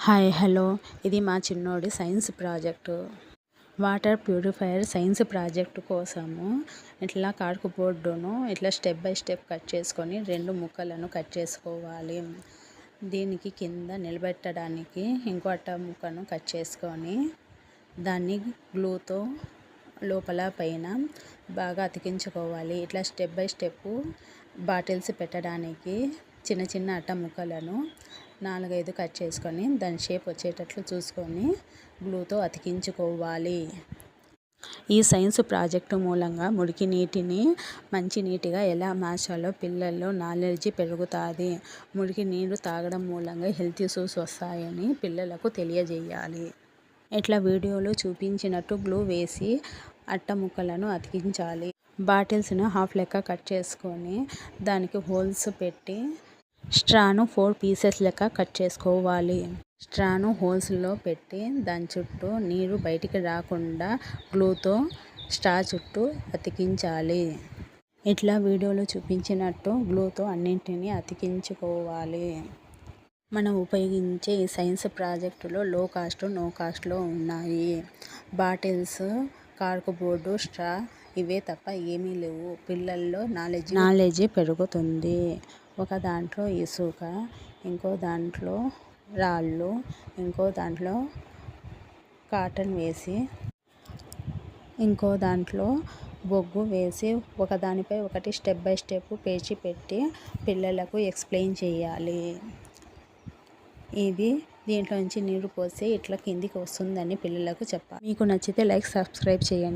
Hi hello ఇది మా చిన్నోడి science project. Water purifier science project కోసము ఇట్లా కార్కు బోర్డును ఇట్లా స్టెప్ బై స్టెప్ కట్ చేసుకొని 2 ముక్కలను కట్ చేసుకోవాలి. దీనికి కింద నిలబెట్టడానికి ఇంకో అట్ట ముక్కను కట్ చేసుకొని దాన్ని గ్లూతో లోపల పైన బాగా అతికించుకోవాలి. ఇట్లా స్టెప్ బై స్టెప్ బాటిల్స్ పెట్టడానికి చిన్న చిన్న అట్ట ముక్కలను 4-5 కట్ చేసుకొని దాని షేప్ వచ్చేటట్లు చూసుకొని గ్లూతో అతికించుకోవాలి. ఈ సైన్స్ ప్రాజెక్టు మూలంగా మురికి నీటిని మంచి నీటిగా ఎలా మార్చాలో పిల్లల్లో నాలెడ్జి పెరుగుతుంది. మురికి నీరు తాగడం మూలంగా హెల్త్ ఇష్యూస్ వస్తాయని పిల్లలకు తెలియజేయాలి. ఇట్లా వీడియోలో చూపించినట్టు గ్లూ వేసి అట్ట ముక్కలను అతికించాలి. బాటిల్స్ను హాఫ్ లెక్క కట్ చేసుకొని దానికి హోల్స్ పెట్టి స్ట్రాను 4 పీసెస్ లెక్క కట్ చేసుకోవాలి. స్ట్రాను హోల్స్లో పెట్టి దాని చుట్టూ నీరు బయటికి రాకుండా గ్లూతో స్ట్రా చుట్టూ అతికించాలి. ఇట్లా వీడియోలో చూపించినట్టు గ్లూతో అన్నింటినీ అతికించుకోవాలి. మనం ఉపయోగించే ఈ సైన్స్ ప్రాజెక్టులో లో కాస్ట్, నో కాస్ట్లో ఉన్నాయి. బాటిల్స్, కార్కు బోర్డు, స్ట్రా ఇవే తప్ప ఏమీ లేవు. పిల్లల్లో నాలెడ్జి పెరుగుతుంది. ఒక దాంట్లో ఇసుక, ఇంకో దాంట్లో రాళ్ళు, ఇంకో దాంట్లో కాటన్ వేసి, ఇంకో దాంట్లో బొగ్గు వేసి ఒకదానిపై ఒకటి స్టెప్ బై స్టెప్ పేర్చి పెట్టి పిల్లలకు ఎక్స్ప్లెయిన్ చేయాలి. ఇది దీంట్లో నుంచి నీరు పోస్తే ఇట్లా కిందికి వస్తుందని పిల్లలకు చెప్పాలి. మీకు నచ్చితే లైక్, సబ్స్క్రైబ్ చేయండి.